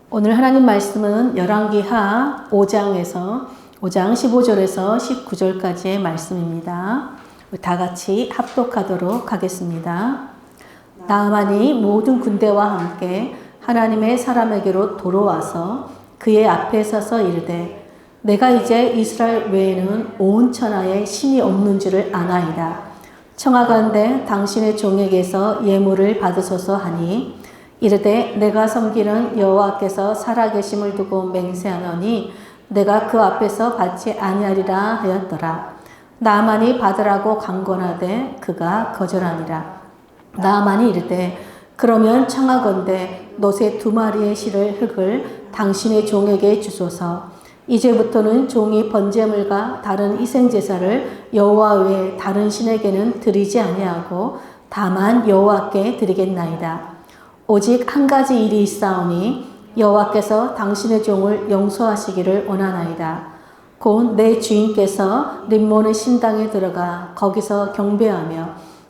오늘 하나님 말씀은 열왕기하 5장 15절에서 19절까지의 말씀입니다. 다 같이 합독하도록 하겠습니다. 나아만이 모든 군대와 함께 하나님의 사람에게로 돌아와서 그의 앞에 서서 이르되 내가 이제 이스라엘 외에는 온 천하에 신이 없는 줄을 아나이다. 청하건대 당신의 종에게서 예물을 받으소서 하니 이르되 내가 섬기는 여호와께서 살아계심을 두고 맹세하노니 내가 그 앞에서 받지 아니하리라 하였더라. 나아만이 받으라고 강권하되 그가 거절하니라. 나아만이 이르되 그러면 청하건대 노새 2마리의 실을 흙을 당신의 종에게 주소서. 이제부터는 종이 번제물과 다른 희생제사를 여호와 외에 다른 신에게는 드리지 아니하고 다만 여호와께 드리겠나이다. 오직 한 가지 일이 있사오니 여호와께서 당신의 종을 용서하시기를 원하나이다. 곧 내 주인께서 림몬의 신당에 들어가 거기서 경배하며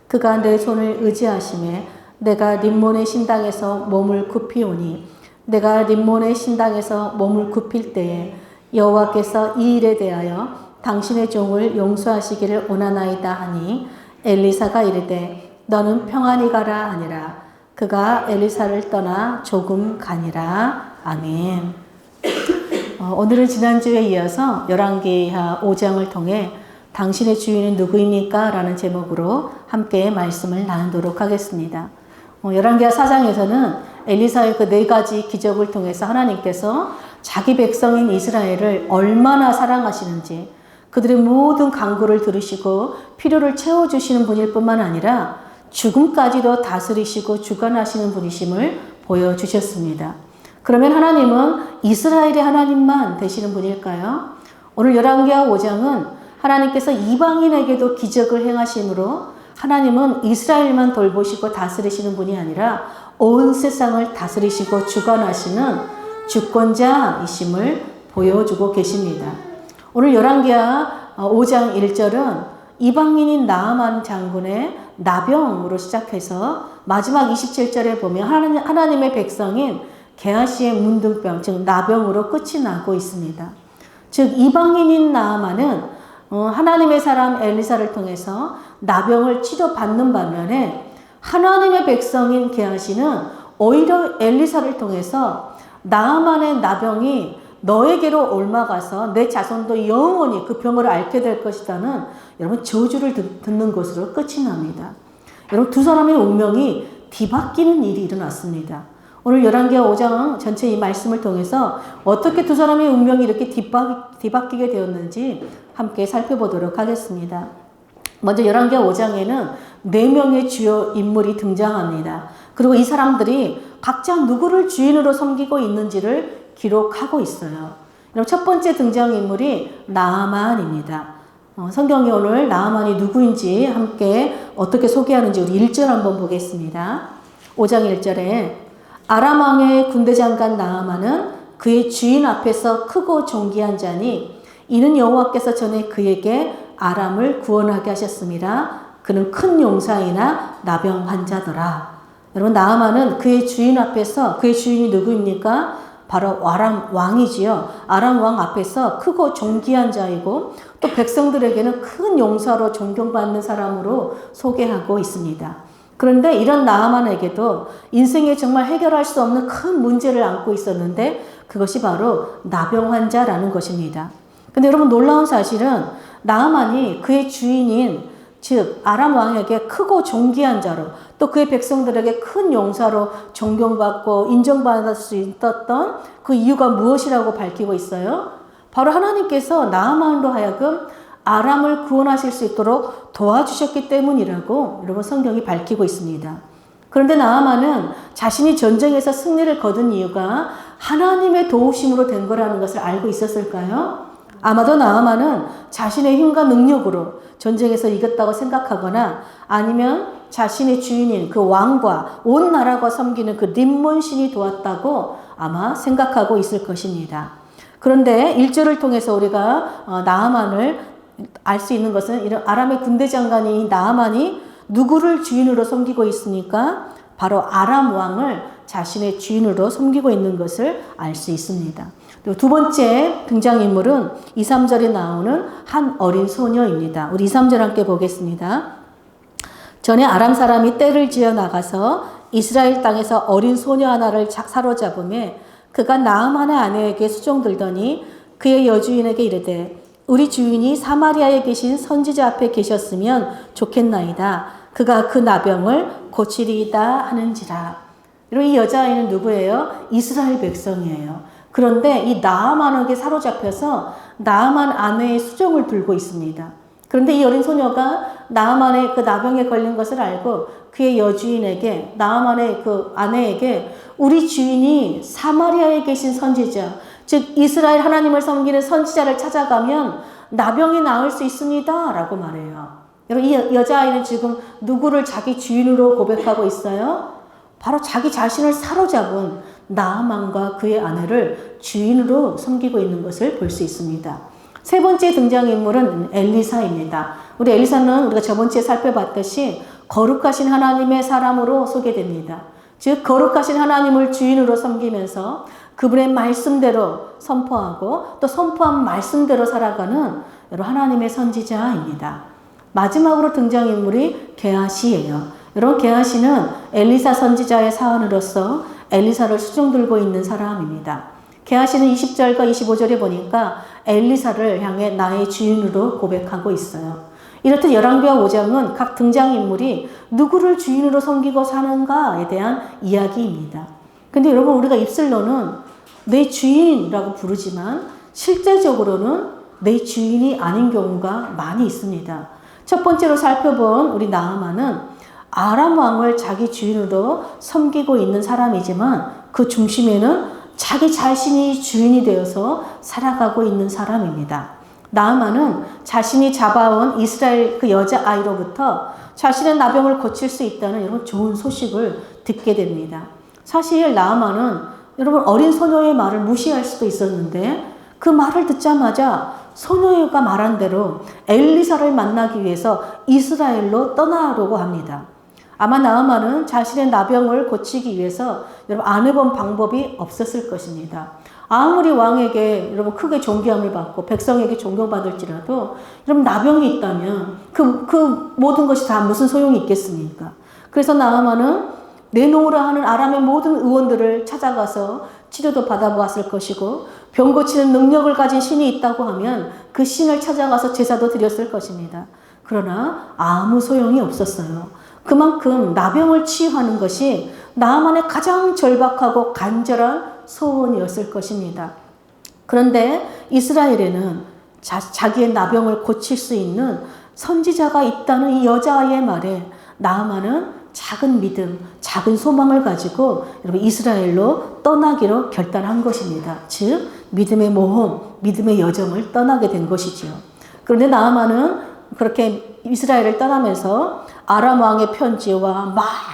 그가 내 손을 의지하심에 내가 림몬의 신당에서 몸을 굽히오니 내가 림몬의 신당에서 몸을 굽힐 때에 여호와께서 이 일에 대하여 당신의 종을 용서하시기를 원하나이다 하니 엘리사가 이르되 너는 평안히 가라 하니라. 그가 엘리사를 떠나 조금 가니라. 아멘. 오늘은 지난주에 이어서 열왕기하 5장을 통해 당신의 주인은 누구입니까? 라는 제목으로 함께 말씀을 나누도록 하겠습니다. 열왕기하 4장에서는 엘리사의 그 4가지 기적을 통해서 하나님께서 자기 백성인 이스라엘을 얼마나 사랑하시는지 그들의 모든 간구를 들으시고 필요를 채워주시는 분일 뿐만 아니라 죽음까지도 다스리시고 주관하시는 분이심을 보여주셨습니다. 그러면 하나님은 이스라엘의 하나님만 되시는 분일까요? 오늘 열왕기하 5장은 하나님께서 이방인에게도 기적을 행하심으로 하나님은 이스라엘만 돌보시고 다스리시는 분이 아니라 온 세상을 다스리시고 주관하시는 주권자이심을 보여주고 계십니다. 오늘 열왕기하 5장 1절은 이방인인 나아만 장군의 나병으로 시작해서 마지막 27절에 보면 하나님의 백성인 게하시의 문둥병, 즉 나병으로 끝이 나고 있습니다. 즉 이방인인 나아만은 하나님의 사람 엘리사를 통해서 나병을 치료받는 반면에 하나님의 백성인 게하시는 오히려 엘리사를 통해서 나아만의 나병이 너에게로 옮아가서 내 자손도 영원히 그 병을 앓게 될 것이다는 여러분 저주를 듣는 것으로 끝이 납니다. 여러분 두 사람의 운명이 뒤바뀌는 일이 일어났습니다. 오늘 열왕기하 5장 전체 이 말씀을 통해서 어떻게 두 사람의 운명이 이렇게 뒤바뀌게 되었는지 함께 살펴보도록 하겠습니다. 먼저 열왕기하 5장에는 4명의 주요 인물이 등장합니다. 그리고 이 사람들이 각자 누구를 주인으로 섬기고 있는지를 기록하고 있어요. 첫 번째 등장인물이 나아만입니다. 성경이 오늘 나아만이 누구인지 함께 어떻게 소개하는지 우리 1절 한번 보겠습니다. 5장 1절에 아람 왕의 군대장관 나아만은 그의 주인 앞에서 크고 존귀한 자니 이는 여호와께서 전에 그에게 아람을 구원하게 하셨습니다. 그는 큰 용사이나 나병 환자더라. 여러분 나아만은 그의 주인 앞에서 그의 주인이 누구입니까? 바로 아람 왕이지요. 아람 왕 앞에서 크고 존귀한 자이고 또 백성들에게는 큰 용사로 존경받는 사람으로 소개하고 있습니다. 그런데 이런 나아만에게도 인생에 정말 해결할 수 없는 큰 문제를 안고 있었는데 그것이 바로 나병 환자라는 것입니다. 근데 여러분 놀라운 사실은 나아만이 그의 주인인 즉 아람 왕에게 크고 존귀한 자로 또 그의 백성들에게 큰 용사로 존경받고 인정받을 수 있었던 그 이유가 무엇이라고 밝히고 있어요? 바로 하나님께서 나아만으로 하여금 아람을 구원하실 수 있도록 도와주셨기 때문이라고 여러분 성경이 밝히고 있습니다. 그런데 나아만은 자신이 전쟁에서 승리를 거둔 이유가 하나님의 도우심으로 된 거라는 것을 알고 있었을까요? 아마도 나아만은 자신의 힘과 능력으로 전쟁에서 이겼다고 생각하거나 아니면 자신의 주인인 그 왕과 온 나라가 섬기는 그 림몬 신이 도왔다고 아마 생각하고 있을 것입니다. 그런데 1절을 통해서 우리가 나아만을 알 수 있는 것은 이런 아람의 군대 장관이 나아만이 누구를 주인으로 섬기고 있으니까 바로 아람 왕을 자신의 주인으로 섬기고 있는 것을 알 수 있습니다. 그리고 두 번째 등장인물은 2, 3절에 나오는 한 어린 소녀입니다. 우리 2, 3절 함께 보겠습니다. 전에 아람 사람이 떼를 지어 나가서 이스라엘 땅에서 어린 소녀 하나를 사로잡음에 그가 나아만의 아내에게 수종들더니 그의 여주인에게 이르되 우리 주인이 사마리아에 계신 선지자 앞에 계셨으면 좋겠나이다. 그가 그 나병을 고치리이다 하는지라. 그리고 이 여자아이는 누구예요? 이스라엘 백성이에요. 그런데 이 나아만에게 사로잡혀서 나아만 아내의 수종을 들고 있습니다. 그런데 이 어린 소녀가 나아만의 그 나병에 걸린 것을 알고 그의 여주인에게, 나아만의 그 아내에게 우리 주인이 사마리아에 계신 선지자, 즉 이스라엘 하나님을 섬기는 선지자를 찾아가면 나병이 나을 수 있습니다 라고 말해요. 여러분, 이 여자아이는 지금 누구를 자기 주인으로 고백하고 있어요? 바로 자기 자신을 사로잡은 나아만과 그의 아내를 주인으로 섬기고 있는 것을 볼 수 있습니다. 세 번째 등장인물은 엘리사입니다. 우리 엘리사는 우리가 저번주에 살펴봤듯이 거룩하신 하나님의 사람으로 소개됩니다. 즉 거룩하신 하나님을 주인으로 섬기면서 그분의 말씀대로 선포하고 또 선포한 말씀대로 살아가는 여러분 하나님의 선지자입니다. 마지막으로 등장인물이 게하시예요. 여러분 게하시는 엘리사 선지자의 사원으로서 엘리사를 수종들고 있는 사람입니다. 게하시는 20절과 25절에 보니까 엘리사를 향해 나의 주인으로 고백하고 있어요. 이렇듯 열왕기하 5장은 각 등장인물이 누구를 주인으로 섬기고 사는가에 대한 이야기입니다. 근데 여러분 우리가 입술로는 내 주인이라고 부르지만 실제적으로는 내 주인이 아닌 경우가 많이 있습니다. 첫 번째로 살펴본 우리 나아만은 아람 왕을 자기 주인으로 섬기고 있는 사람이지만 그 중심에는 자기 자신이 주인이 되어서 살아가고 있는 사람입니다. 나아만은 자신이 잡아온 이스라엘 그 여자아이로부터 자신의 나병을 고칠 수 있다는 여러분 좋은 소식을 듣게 됩니다. 사실 나아만은 여러분 어린 소녀의 말을 무시할 수도 있었는데 그 말을 듣자마자 소녀가 말한 대로 엘리사를 만나기 위해서 이스라엘로 떠나려고 합니다. 아마 나아만은 자신의 나병을 고치기 위해서 여러분 안 해본 방법이 없었을 것입니다. 아무리 왕에게 여러분 크게 존귀함을 받고 백성에게 존경받을지라도 여러분 나병이 있다면 그 모든 것이 다 무슨 소용이 있겠습니까? 그래서 나아만은 내놓으라 하는 아람의 모든 의원들을 찾아가서 치료도 받아보았을 것이고 병 고치는 능력을 가진 신이 있다고 하면 그 신을 찾아가서 제사도 드렸을 것입니다. 그러나 아무 소용이 없었어요. 그만큼 나병을 치유하는 것이 나아만의 가장 절박하고 간절한 소원이었을 것입니다. 그런데 이스라엘에는 자기의 나병을 고칠 수 있는 선지자가 있다는 이 여자아이의 말에 나아만은 작은 믿음, 작은 소망을 가지고 여러분 이스라엘로 떠나기로 결단한 것입니다. 즉 믿음의 모험, 믿음의 여정을 떠나게 된 것이죠. 그런데 나아만은 그렇게 이스라엘을 떠나면서 아람 왕의 편지와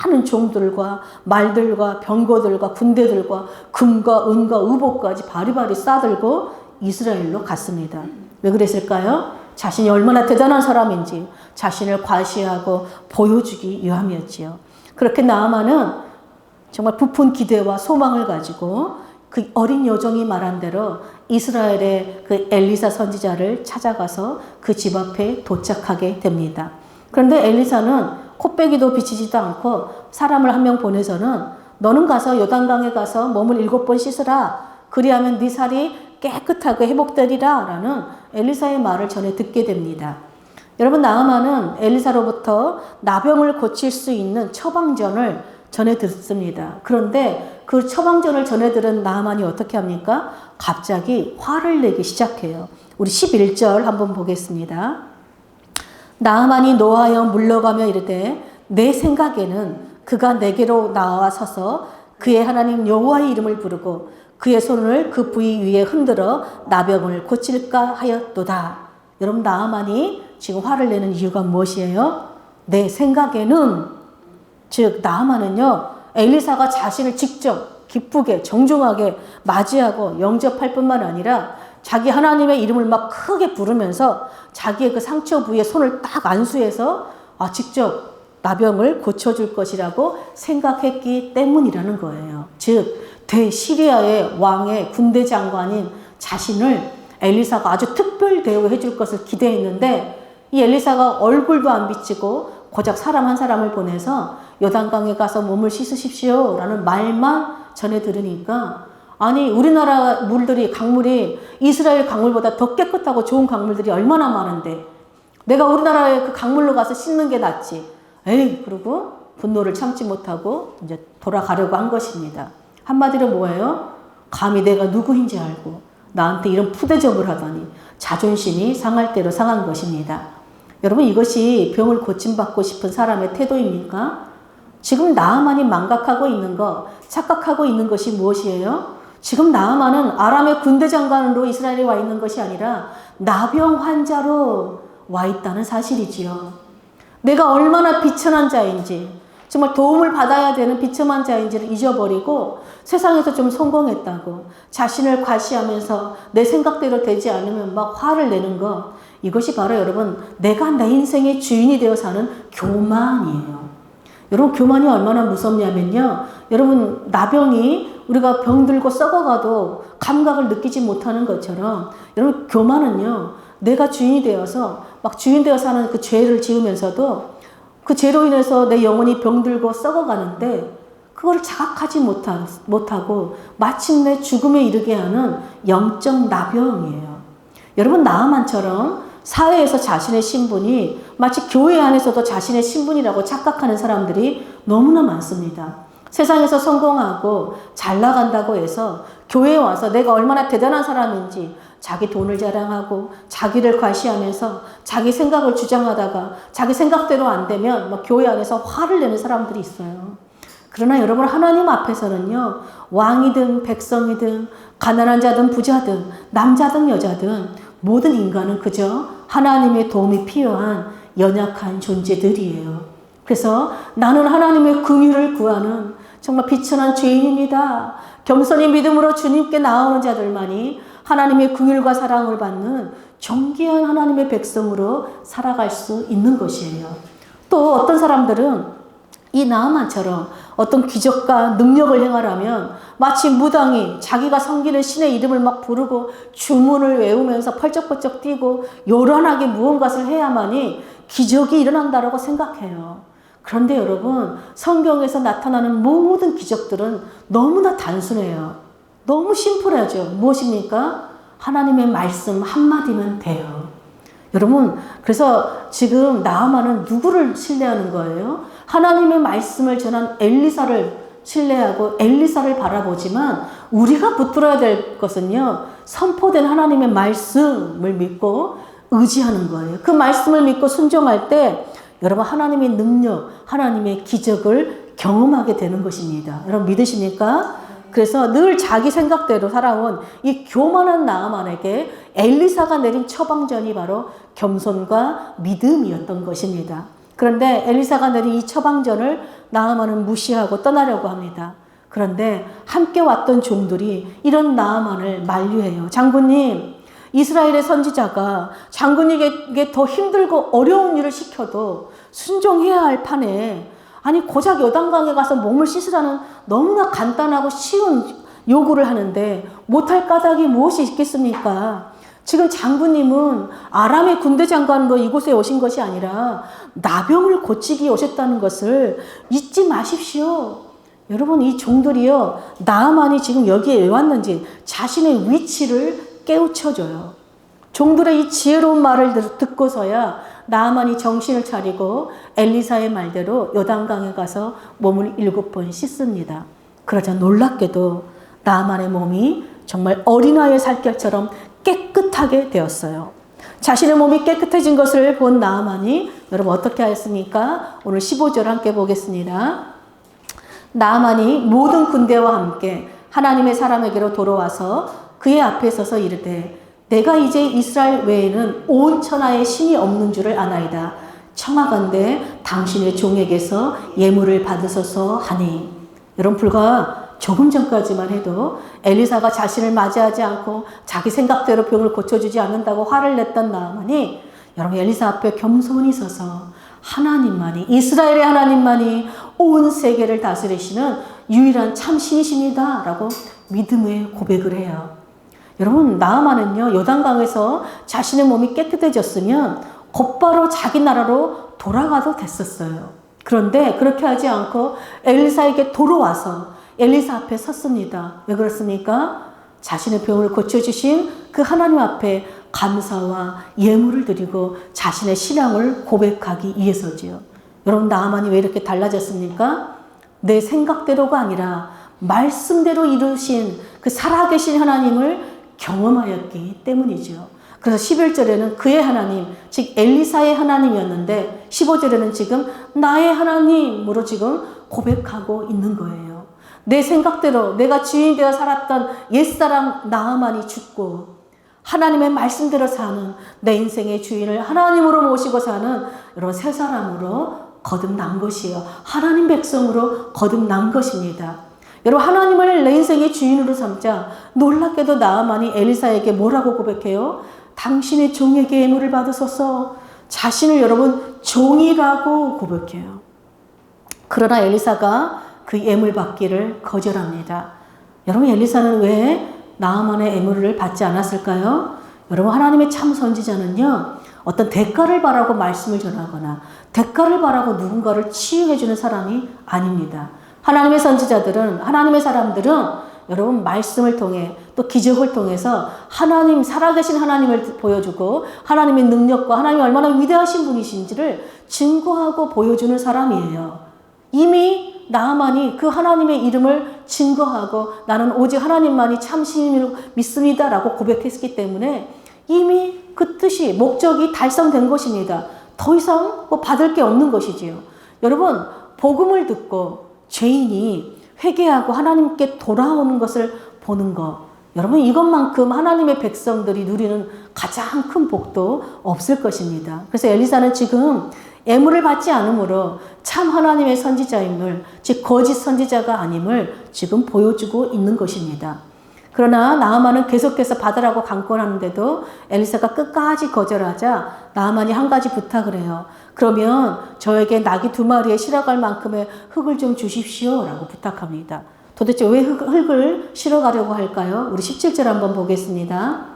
많은 종들과 말들과 병거들과 군대들과 금과 은과 의복까지 바리바리 싸들고 이스라엘로 갔습니다. 왜 그랬을까요? 자신이 얼마나 대단한 사람인지 자신을 과시하고 보여주기 위함이었지요. 그렇게 나아만은 정말 부푼 기대와 소망을 가지고 그 어린 여종이 말한 대로 이스라엘의 그 엘리사 선지자를 찾아가서 그 집 앞에 도착하게 됩니다. 그런데 엘리사는 코빼기도 비치지도 않고 사람을 한 명 보내서는 너는 가서 요단강에 가서 몸을 7번 씻으라. 그리하면 네 살이 깨끗하게 회복되리라 라는 엘리사의 말을 전해 듣게 됩니다. 여러분 나아만은 엘리사로부터 나병을 고칠 수 있는 처방전을 전해 듣습니다. 그런데 그 처방전을 전해 들은 나아만이 어떻게 합니까? 갑자기 화를 내기 시작해요. 우리 11절 한번 보겠습니다. 나아만이 노하여 물러가며 이르되 내 생각에는 그가 내게로 나와 서서 그의 하나님 여호와의 이름을 부르고 그의 손을 그 부위 위에 흔들어 나병을 고칠까 하였도다. 여러분 나아만이 지금 화를 내는 이유가 무엇이에요? 내 생각에는 즉 나아만은요 엘리사가 자신을 직접 기쁘게 정중하게 맞이하고 영접할 뿐만 아니라 자기 하나님의 이름을 막 크게 부르면서 자기의 그 상처 부위에 손을 딱 안수해서 직접 나병을 고쳐줄 것이라고 생각했기 때문이라는 거예요. 즉 대시리아의 왕의 군대 장관인 자신을 엘리사가 아주 특별 대우해 줄 것을 기대했는데 이 엘리사가 얼굴도 안 비치고 고작 사람 한 사람을 보내서 요단강에 가서 몸을 씻으십시오 라는 말만 전해 들으니까 아니 우리나라 물들이 강물이 이스라엘 강물보다 더 깨끗하고 좋은 강물들이 얼마나 많은데 내가 우리나라의 그 강물로 가서 씻는 게 낫지. 에이 그러고 분노를 참지 못하고 이제 돌아가려고 한 것입니다. 한마디로 뭐예요? 감히 내가 누구인지 알고 나한테 이런 푸대접을 하다니 자존심이 상할 대로 상한 것입니다. 여러분 이것이 병을 고침받고 싶은 사람의 태도입니까? 지금 나아만이 망각하고 있는 것, 착각하고 있는 것이 무엇이에요? 지금 나아만은 아람의 군대 장관으로 이스라엘에 와 있는 것이 아니라 나병 환자로 와 있다는 사실이지요. 내가 얼마나 비천한 자인지, 정말 도움을 받아야 되는 비천한 자인지를 잊어버리고 세상에서 좀 성공했다고 자신을 과시하면서 내 생각대로 되지 않으면 막 화를 내는 것, 이것이 바로 여러분 내가 내 인생의 주인이 되어 사는 교만이에요. 여러분 교만이 얼마나 무섭냐면요. 여러분 나병이 우리가 병들고 썩어가도 감각을 느끼지 못하는 것처럼 여러분 교만은요. 내가 주인이 되어서 막 주인 되어 사는 그 죄를 지으면서도 그 죄로 인해서 내 영혼이 병들고 썩어가는데 그걸 자각하지 못하고 마침내 죽음에 이르게 하는 영적 나병이에요. 여러분 나아만처럼 사회에서 자신의 신분이 마치 교회 안에서도 자신의 신분이라고 착각하는 사람들이 너무나 많습니다. 세상에서 성공하고 잘 나간다고 해서 교회에 와서 내가 얼마나 대단한 사람인지 자기 돈을 자랑하고 자기를 과시하면서 자기 생각을 주장하다가 자기 생각대로 안 되면 막 교회 안에서 화를 내는 사람들이 있어요. 그러나 여러분 하나님 앞에서는요. 왕이든 백성이든 가난한 자든 부자든 남자든 여자든 모든 인간은 그저 하나님의 도움이 필요한 연약한 존재들이에요. 그래서 나는 하나님의 긍휼을 구하는 정말 비천한 죄인입니다. 겸손히 믿음으로 주님께 나아오는 자들만이 하나님의 긍휼과 사랑을 받는 존귀한 하나님의 백성으로 살아갈 수 있는 것이에요. 또 어떤 사람들은 이 나아만처럼 어떤 기적과 능력을 행하려면 마치 무당이 자기가 섬기는 신의 이름을 막 부르고 주문을 외우면서 펄쩍펄쩍 뛰고 요란하게 무언가를 해야만이 기적이 일어난다고 생각해요. 그런데 여러분 성경에서 나타나는 모든 기적들은 너무나 단순해요. 너무 심플하죠. 무엇입니까? 하나님의 말씀 한마디면 돼요. 여러분 그래서 지금 나아만은 누구를 신뢰하는 거예요? 하나님의 말씀을 전한 엘리사를 신뢰하고 엘리사를 바라보지만 우리가 붙들어야 될 것은요. 선포된 하나님의 말씀을 믿고 의지하는 거예요. 그 말씀을 믿고 순종할 때 여러분 하나님의 능력, 하나님의 기적을 경험하게 되는 것입니다. 여러분 믿으십니까? 그래서 늘 자기 생각대로 살아온 이 교만한 나아만에게 엘리사가 내린 처방전이 바로 겸손과 믿음이었던 것입니다. 그런데 엘리사가 내린 이 처방전을 나아만은 무시하고 떠나려고 합니다. 그런데 함께 왔던 종들이 이런 나아만을 만류해요. 장군님, 이스라엘의 선지자가 장군에게 더 힘들고 어려운 일을 시켜도 순종해야 할 판에 아니 고작 요단강에 가서 몸을 씻으라는 너무나 간단하고 쉬운 요구를 하는데 못할 까닭이 무엇이 있겠습니까? 지금 장군님은 아람의 군대 장관으로 이곳에 오신 것이 아니라 나병을 고치기 오셨다는 것을 잊지 마십시오. 여러분 이 종들이요. 나아만이 지금 여기에 왜 왔는지 자신의 위치를 깨우쳐줘요. 종들의 이 지혜로운 말을 듣고서야 나아만이 정신을 차리고 엘리사의 말대로 요단강에 가서 몸을 7번 씻습니다. 그러자 놀랍게도 나아만의 몸이 정말 어린아이의 살결처럼 깨끗하게 되었어요. 자신의 몸이 깨끗해진 것을 본 나아만이 여러분 어떻게 하였습니까? 오늘 15절 함께 보겠습니다. 나아만이 모든 군대와 함께 하나님의 사람에게로 돌아와서 그의 앞에 서서 이르되 내가 이제 이스라엘 외에는 온 천하에 신이 없는 줄을 아나이다. 청하건대 당신의 종에게서 예물을 받으소서 하니. 여러분 불과 조금 전까지만 해도 엘리사가 자신을 맞이하지 않고 자기 생각대로 병을 고쳐주지 않는다고 화를 냈던 나아만이 여러분 엘리사 앞에 겸손히 서서 하나님만이, 이스라엘의 하나님만이 온 세계를 다스리시는 유일한 참 신이십니다 라고 믿음의 고백을 해요. 여러분, 나아만은요, 요단강에서 자신의 몸이 깨끗해졌으면 곧바로 자기 나라로 돌아가도 됐었어요. 그런데 그렇게 하지 않고 엘리사에게 돌아와서 엘리사 앞에 섰습니다. 왜 그렇습니까? 자신의 병을 고쳐주신 그 하나님 앞에 감사와 예물을 드리고 자신의 신앙을 고백하기 위해서지요. 여러분, 나아만이 왜 이렇게 달라졌습니까? 내 생각대로가 아니라 말씀대로 이루신 그 살아계신 하나님을 경험하였기 때문이죠. 그래서 11절에는 그의 하나님, 즉 엘리사의 하나님이었는데 15절에는 지금 나의 하나님으로 지금 고백하고 있는 거예요. 내 생각대로 내가 주인 되어 살았던 옛사람 나아만이 죽고 하나님의 말씀대로 사는 내 인생의 주인을 하나님으로 모시고 사는 이런 새 사람으로 거듭난 것이에요. 하나님 백성으로 거듭난 것입니다. 여러분, 하나님을 내 인생의 주인으로 삼자 놀랍게도 나아만이 엘리사에게 뭐라고 고백해요? 당신의 종에게 예물을 받으소서. 자신을 여러분 종이라고 고백해요. 그러나 엘리사가 그 예물 받기를 거절합니다. 여러분, 엘리사는 왜 나아만의 예물을 받지 않았을까요? 여러분, 하나님의 참 선지자는요, 어떤 대가를 바라고 말씀을 전하거나 대가를 바라고 누군가를 치유해주는 사람이 아닙니다. 하나님의 선지자들은, 하나님의 사람들은 여러분 말씀을 통해 또 기적을 통해서 하나님, 살아계신 하나님을 보여주고 하나님의 능력과 하나님이 얼마나 위대하신 분이신지를 증거하고 보여주는 사람이에요. 이미 나아만이 그 하나님의 이름을 증거하고 나는 오직 하나님만이 참 신임을 믿습니다 라고 고백했기 때문에 이미 그 뜻이, 목적이 달성된 것입니다. 더 이상 뭐 받을 게 없는 것이지요. 여러분, 복음을 듣고 죄인이 회개하고 하나님께 돌아오는 것을 보는 것, 여러분, 이것만큼 하나님의 백성들이 누리는 가장 큰 복도 없을 것입니다. 그래서 엘리사는 지금 예물을 받지 않으므로 참 하나님의 선지자임을, 즉 거짓 선지자가 아님을 지금 보여주고 있는 것입니다. 그러나 나아만은 계속해서 받으라고 강권하는데도 엘리사가 끝까지 거절하자 나아만이 한 가지 부탁을 해요. 그러면 저에게 나귀 2마리에 실어갈 만큼의 흙을 좀 주십시오 라고 부탁합니다. 도대체 왜 흙을 실어가려고 할까요? 우리 17절 한번 보겠습니다.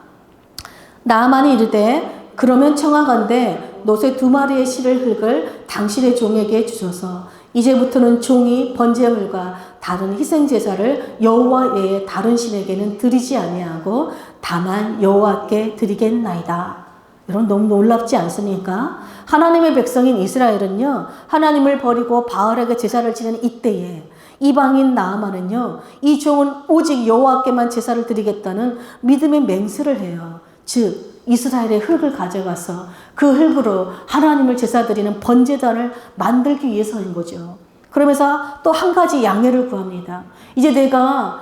나아만이 이르되 그러면 청하건대 노새 2마리에 실을 흙을 당신의 종에게 주소서. 이제부터는 종이 번제물과 다른 희생제사를 여호와 외에 다른 신에게는 드리지 아니하고 다만 여호와께 드리겠나이다. 여러분, 너무 놀랍지 않습니까? 하나님의 백성인 이스라엘은요, 하나님을 버리고 바알에게 제사를 지는 이때에 이방인 나아만은요, 이 종은 오직 여호와께만 제사를 드리겠다는 믿음의 맹세를 해요. 즉 이스라엘의 흙을 가져가서 그 흙으로 하나님을 제사드리는 번제단을 만들기 위해서인 거죠. 그러면서 또 한 가지 양해를 구합니다. 이제 내가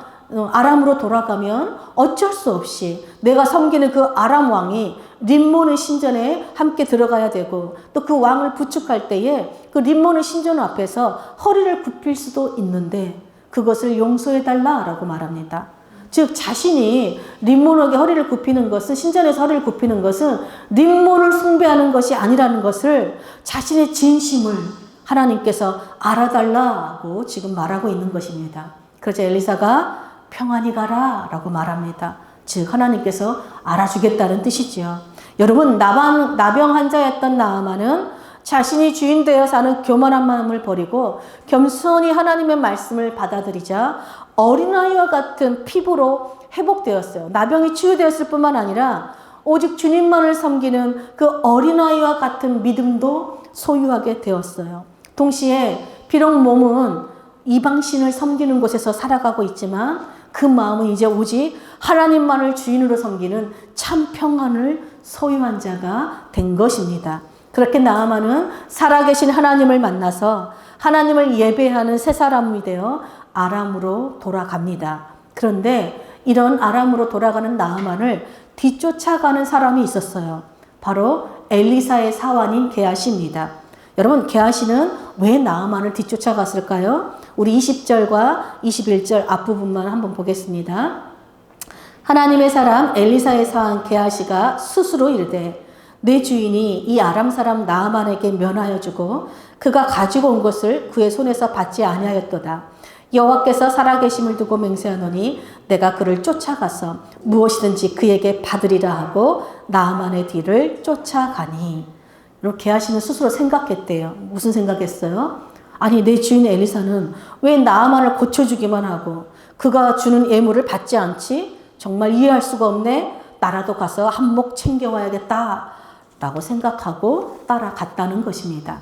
아람으로 돌아가면 어쩔 수 없이 내가 섬기는 그 아람 왕이 림몬의 신전에 함께 들어가야 되고 또 그 왕을 부축할 때에 그 림몬의 신전 앞에서 허리를 굽힐 수도 있는데 그것을 용서해달라라고 말합니다. 즉 자신이 림몬에게 허리를 굽히는 것은, 신전에서 허리를 굽히는 것은 림몬을 숭배하는 것이 아니라는 것을 자신의 진심을 하나님께서 알아달라고 지금 말하고 있는 것입니다. 그래서 엘리사가 평안히 가라 라고 말합니다. 즉 하나님께서 알아주겠다는 뜻이지요. 여러분, 나병 환자였던 나아만은 자신이 주인 되어 사는 교만한 마음을 버리고 겸손히 하나님의 말씀을 받아들이자 어린아이와 같은 피부로 회복되었어요. 나병이 치유되었을 뿐만 아니라 오직 주님만을 섬기는 그 어린아이와 같은 믿음도 소유하게 되었어요. 동시에 비록 몸은 이방신을 섬기는 곳에서 살아가고 있지만 그 마음은 이제 오직 하나님만을 주인으로 섬기는 참 평안을 소유한 자가 된 것입니다. 그렇게 나아만은 살아계신 하나님을 만나서 하나님을 예배하는 새 사람이 되어 아람으로 돌아갑니다. 그런데 이런 아람으로 돌아가는 나아만을 뒤쫓아가는 사람이 있었어요. 바로 엘리사의 사환인 게하시입니다. 여러분, 게하시는 왜 나아만을 뒤쫓아갔을까요? 우리 20절과 21절 앞부분만 한번 보겠습니다. 하나님의 사람 엘리사의 사환 게하시가 스스로 이르되 내 주인이 이 아람 사람 나아만에게 면하여 주고 그가 가지고 온 것을 그의 손에서 받지 아니하였도다. 여호와께서 살아계심을 두고 맹세하노니 내가 그를 쫓아가서 무엇이든지 그에게 받으리라 하고 나아만의 뒤를 쫓아가니. 이렇게 하시는 스스로 생각했대요. 무슨 생각했어요? 아니, 내 주인 엘리사는 왜 나아만을 고쳐주기만 하고 그가 주는 예물을 받지 않지? 정말 이해할 수가 없네. 나라도 가서 한몫 챙겨와야겠다 라고 생각하고 따라갔다는 것입니다.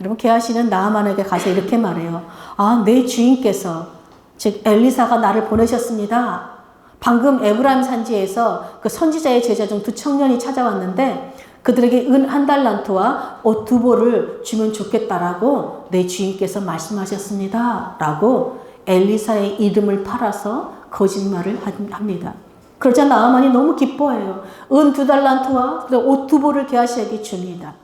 여러분, 게하시는 나아만에게 가서 이렇게 말해요. 아, 내 주인께서, 즉 엘리사가 나를 보내셨습니다. 방금 에브라임 산지에서 그 선지자의 제자 중 두 청년이 찾아왔는데 그들에게 은 1달란트와 옷 2벌을 주면 좋겠다라고 내 주인께서 말씀하셨습니다 라고 엘리사의 이름을 팔아서 거짓말을 합니다. 그러자 나아만이 너무 기뻐해요. 은 2달란트와 옷 2벌을 게하시에게 줍니다.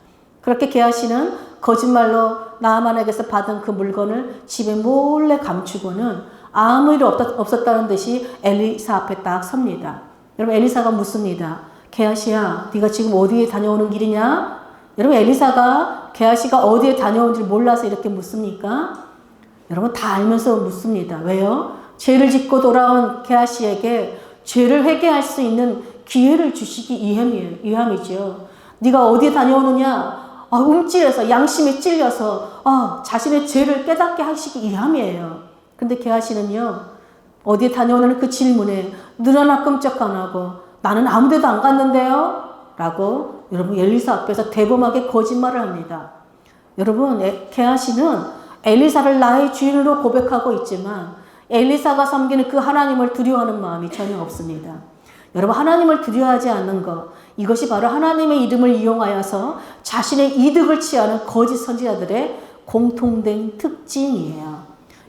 그렇게 게하시는 거짓말로 나아만에게서 받은 그 물건을 집에 몰래 감추고는 아무 일 없었다는 듯이 엘리사 앞에 딱 섭니다. 여러분, 엘리사가 묻습니다. 게하시야, 네가 지금 어디에 다녀오는 길이냐? 여러분, 엘리사가 게하시가 어디에 다녀오는지 몰라서 이렇게 묻습니까? 여러분, 다 알면서 묻습니다. 왜요? 죄를 짓고 돌아온 게하시에게 죄를 회개할 수 있는 기회를 주시기 위함이죠. 네가 어디에 다녀오느냐? 움찔해서, 양심에 찔려서 자신의 죄를 깨닫게 하시기 위함이에요. 근데 게하시는요, 어디에 다녀오는 그 질문에 눈 하나 끔찍 안 하고 나는 아무 데도 안 갔는데요? 라고 여러분 엘리사 앞에서 대범하게 거짓말을 합니다. 여러분, 게하시는 엘리사를 나의 주인으로 고백하고 있지만 엘리사가 섬기는 그 하나님을 두려워하는 마음이 전혀 없습니다. 여러분, 하나님을 두려워하지 않는 것, 이것이 바로 하나님의 이름을 이용하여서 자신의 이득을 취하는 거짓 선지자들의 공통된 특징이에요.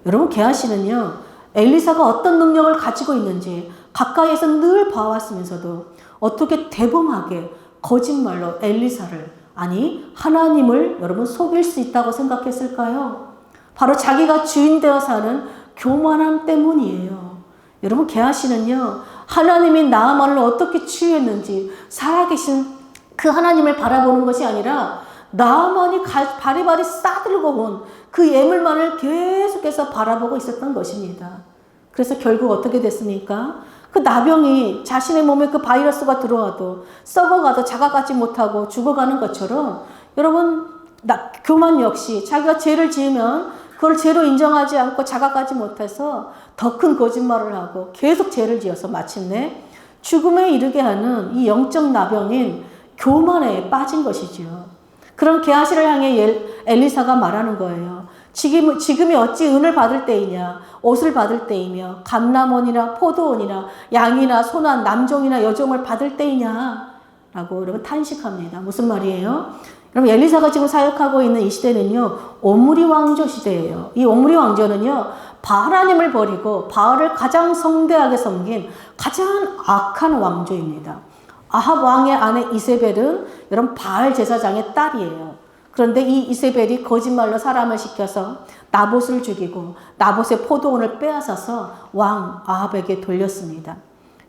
여러분, 게하시는요, 엘리사가 어떤 능력을 가지고 있는지 가까이에서 늘 봐왔으면서도 어떻게 대범하게 거짓말로 엘리사를, 아니 하나님을 여러분 속일 수 있다고 생각했을까요? 바로 자기가 주인 되어 사는 교만함 때문이에요. 여러분, 게하시는요, 하나님이 나아만을 어떻게 치유했는지 살아계신 그 하나님을 바라보는 것이 아니라 나아만이 바리바리 싸들고 온 그 예물만을 계속해서 바라보고 있었던 것입니다. 그래서 결국 어떻게 됐습니까? 그 나병이 자신의 몸에 그 바이러스가 들어와도 썩어가도 자각하지 못하고 죽어가는 것처럼 여러분, 교만 역시 자기가 죄를 지으면 그걸 죄로 인정하지 않고 자각하지 못해서 더 큰 거짓말을 하고 계속 죄를 지어서 마침내 죽음에 이르게 하는 이 영적 나병인 교만에 빠진 것이죠. 그런 게하시를 향해 엘리사가 말하는 거예요. 지금이 어찌 은을 받을 때이냐, 옷을 받을 때이며 감람원이나 포도원이나 양이나 소나 남종이나 여종을 받을 때이냐 라고 여러분 탄식합니다. 무슨 말이에요? 여러분, 엘리사가 지금 사역하고 있는 이 시대는요, 오므리 왕조 시대예요. 이 오므리 왕조는요, 바알하나님을 버리고 바알을 가장 성대하게 섬긴 가장 악한 왕조입니다. 아합 왕의 아내 이세벨은 여러분 바알 제사장의 딸이에요. 그런데 이 이세벨이 거짓말로 사람을 시켜서 나봇을 죽이고 나봇의 포도원을 빼앗아서 왕 아합에게 돌렸습니다.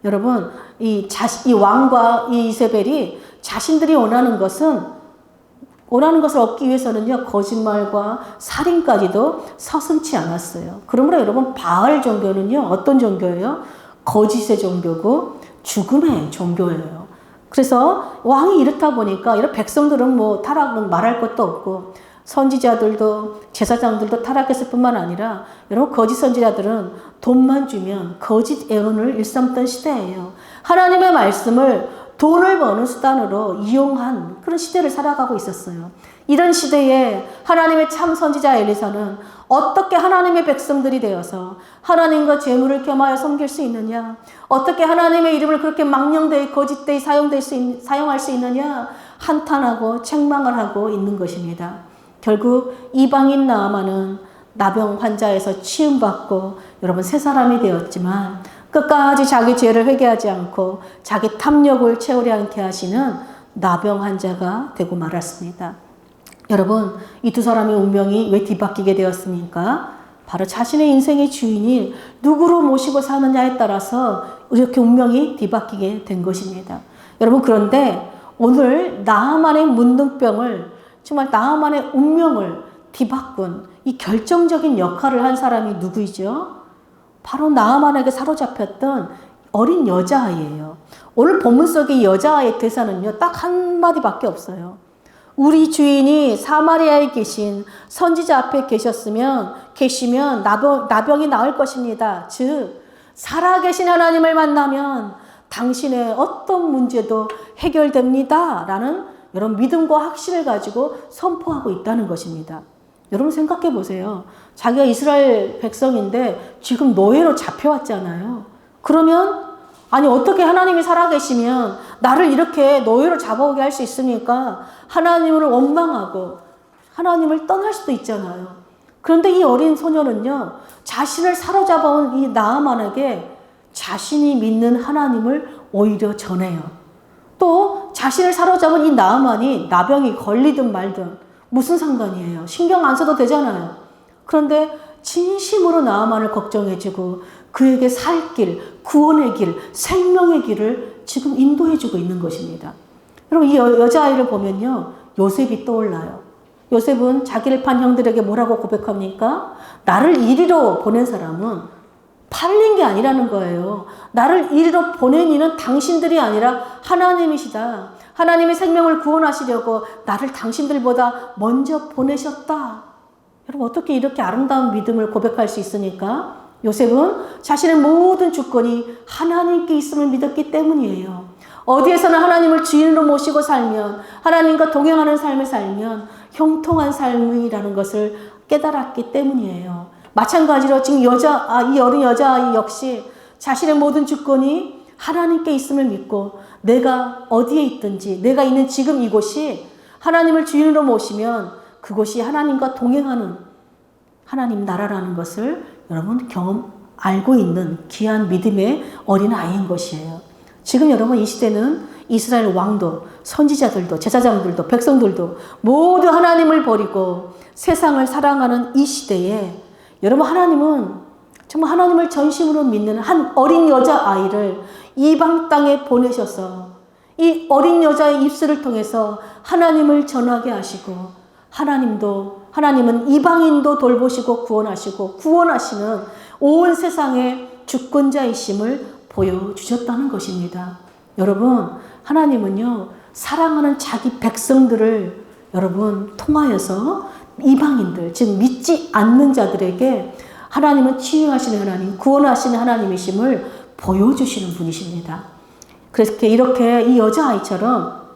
여러분, 이 왕과 이 이세벨이 자신들이 원하는 것을 얻기 위해서는요, 거짓말과 살인까지도 서슴지 않았어요. 그러므로 여러분, 바알 종교는요, 어떤 종교예요? 거짓의 종교고 죽음의 종교예요. 그래서 왕이 이렇다 보니까 이런 백성들은 뭐 타락은 말할 것도 없고 선지자들도 제사장들도 타락했을 뿐만 아니라 여러분, 거짓 선지자들은 돈만 주면 거짓 예언을 일삼던 시대예요. 하나님의 말씀을 돈을 버는 수단으로 이용한 그런 시대를 살아가고 있었어요. 이런 시대에 하나님의 참 선지자 엘리사는 어떻게 하나님의 백성들이 되어서 하나님과 재물을 겸하여 섬길 수 있느냐, 어떻게 하나님의 이름을 그렇게 망령되이 거짓되이 사용할 수 있느냐 한탄하고 책망을 하고 있는 것입니다. 결국 이방인 나아만은 나병 환자에서 치유받고 여러분 새 사람이 되었지만 끝까지 자기 죄를 회개하지 않고 자기 탐욕을 채우려 않게 하시는 나병 환자가 되고 말았습니다. 여러분, 이 두 사람의 운명이 왜 뒤바뀌게 되었습니까? 바로 자신의 인생의 주인이 누구로 모시고 사느냐에 따라서 이렇게 운명이 뒤바뀌게 된 것입니다. 여러분, 그런데 오늘 나아만의 문둥병을, 정말 나아만의 운명을 뒤바꾼 이 결정적인 역할을 한 사람이 누구이죠? 바로 나아만에게 사로잡혔던 어린 여자아이예요. 오늘 본문 속의 여자아이의 대사는요, 딱 한마디밖에 없어요. 우리 주인이 사마리아에 계신 선지자 앞에 계시면 나병이 나을 것입니다. 즉, 살아계신 하나님을 만나면 당신의 어떤 문제도 해결됩니다. 라는 이런 믿음과 확신을 가지고 선포하고 있다는 것입니다. 여러분 생각해 보세요. 자기가 이스라엘 백성인데 지금 노예로 잡혀왔잖아요. 그러면 아니 어떻게 하나님이 살아계시면 나를 이렇게 노예로 잡아오게 할 수 있습니까? 하나님을 원망하고 하나님을 떠날 수도 있잖아요. 그런데 이 어린 소녀는요, 자신을 사로잡아온 이 나아만에게 자신이 믿는 하나님을 오히려 전해요. 또 자신을 사로잡은 이 나아만이 나병이 걸리든 말든 무슨 상관이에요? 신경 안 써도 되잖아요. 그런데 진심으로 나아만을 걱정해주고 그에게 살 길, 구원의 길, 생명의 길을 지금 인도해주고 있는 것입니다. 여러분 이 여자아이를 보면요, 요셉이 떠올라요. 요셉은 자기를 판 형들에게 뭐라고 고백합니까? 나를 이리로 보낸 사람은 팔린 게 아니라는 거예요. 나를 이리로 보낸 이는 당신들이 아니라 하나님이시다. 하나님의 생명을 구원하시려고 나를 당신들보다 먼저 보내셨다. 여러분 어떻게 이렇게 아름다운 믿음을 고백할 수 있습니까? 요셉은 자신의 모든 주권이 하나님께 있음을 믿었기 때문이에요. 어디에서나 하나님을 주인으로 모시고 살면, 하나님과 동행하는 삶을 살면 형통한 삶이라는 것을 깨달았기 때문이에요. 마찬가지로 지금 이 어린 여자아이 역시 자신의 모든 주권이 하나님께 있음을 믿고 내가 어디에 있든지 내가 있는 지금 이곳이 하나님을 주인으로 모시면 그곳이 하나님과 동행하는 하나님 나라라는 것을 여러분 알고 있는 귀한 믿음의 어린 아이인 것이에요. 지금 여러분 이 시대는 이스라엘 왕도, 선지자들도, 제사장들도, 백성들도 모두 하나님을 버리고 세상을 사랑하는 이 시대에 여러분 하나님은 정말 하나님을 전심으로 믿는 한 어린 여자아이를 이방 땅에 보내셔서 이 어린 여자의 입술을 통해서 하나님을 전하게 하시고 하나님은 이방인도 돌보시고 구원하시는 온 세상의 주권자이심을 보여주셨다는 것입니다. 여러분 하나님은요 사랑하는 자기 백성들을 여러분 통하여서 이방인들 즉 믿지 않는 자들에게 하나님은 치유하시는 하나님, 구원하시는 하나님이심을 보여주시는 분이십니다. 그래서 이렇게 이 여자아이처럼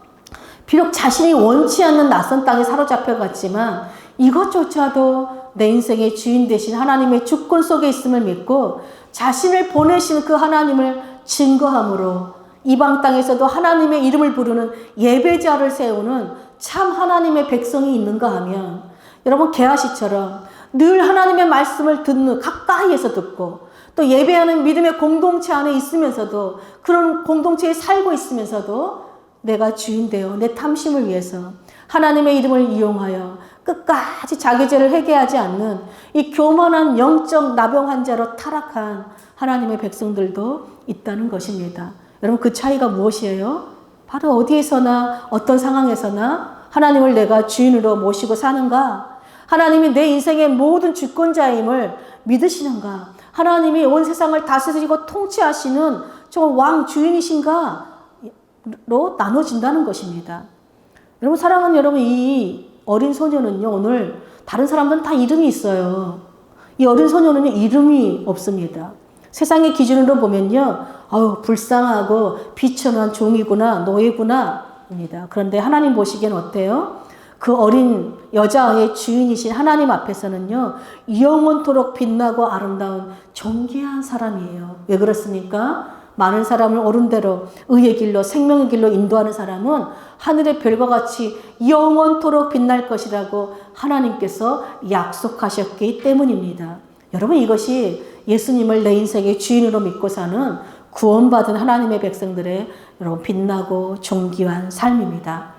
비록 자신이 원치 않는 낯선 땅에 사로잡혀 갔지만 이것조차도 내 인생의 주인 되신 하나님의 주권 속에 있음을 믿고 자신을 보내신 그 하나님을 증거함으로 이방 땅에서도 하나님의 이름을 부르는 예배자를 세우는 참 하나님의 백성이 있는가 하면 여러분 게하시처럼 늘 하나님의 말씀을 가까이에서 듣고 또 예배하는 믿음의 공동체 안에 있으면서도 그런 공동체에 살고 있으면서도 내가 주인 되어 내 탐심을 위해서 하나님의 이름을 이용하여 끝까지 자기 죄를 회개하지 않는 이 교만한 영적 나병 환자로 타락한 하나님의 백성들도 있다는 것입니다. 여러분 그 차이가 무엇이에요? 바로 어디에서나 어떤 상황에서나 하나님을 내가 주인으로 모시고 사는가? 하나님이 내 인생의 모든 주권자임을 믿으시는가? 하나님이 온 세상을 다스리고 통치하시는 저 왕 주인이신가? 로 나눠진다는 것입니다. 여러분 사랑하는 여러분 이 어린 소녀는요 오늘 다른 사람들은 다 이름이 있어요. 이 어린 소녀는요 이름이 없습니다. 세상의 기준으로 보면요 불쌍하고 비천한 종이구나 노예구나 입니다. 그런데 하나님 보시기엔 어때요? 그 어린 여자의 주인이신 하나님 앞에서는요 영원토록 빛나고 아름다운 존귀한 사람이에요. 왜 그렇습니까? 많은 사람을 옳은 대로 의의 길로 생명의 길로 인도하는 사람은 하늘의 별과 같이 영원토록 빛날 것이라고 하나님께서 약속하셨기 때문입니다. 여러분 이것이 예수님을 내 인생의 주인으로 믿고 사는 구원받은 하나님의 백성들의 여러분 빛나고 존귀한 삶입니다.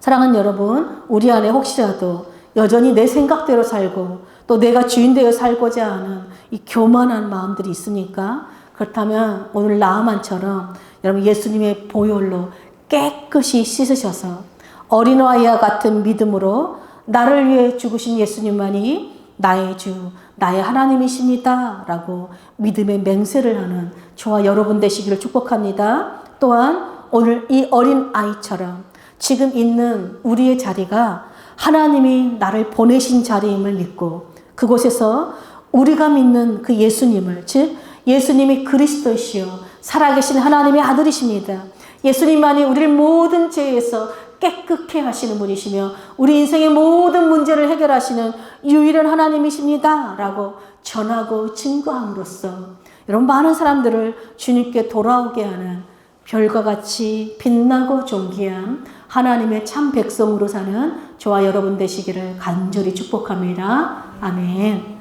사랑하는 여러분, 우리 안에 혹시라도 여전히 내 생각대로 살고 또 내가 주인 되어 살고자 하는 이 교만한 마음들이 있습니까? 그렇다면 오늘 나아만처럼 여러분 예수님의 보혈로 깨끗이 씻으셔서 어린아이와 같은 믿음으로 나를 위해 죽으신 예수님만이 나의 주, 나의 하나님이십니다 라고 믿음의 맹세를 하는 저와 여러분 되시기를 축복합니다. 또한 오늘 이 어린 아이처럼 지금 있는 우리의 자리가 하나님이 나를 보내신 자리임을 믿고 그곳에서 우리가 믿는 그 예수님을, 즉 예수님이 그리스도시요 살아계신 하나님의 아들이십니다. 예수님만이 우리를 모든 죄에서 깨끗게 하시는 분이시며 우리 인생의 모든 문제를 해결하시는 유일한 하나님이십니다 라고 전하고 증거함으로써 여러분 많은 사람들을 주님께 돌아오게 하는 별과 같이 빛나고 존귀한 하나님의 참 백성으로 사는 저와 여러분 되시기를 간절히 축복합니다. 아멘.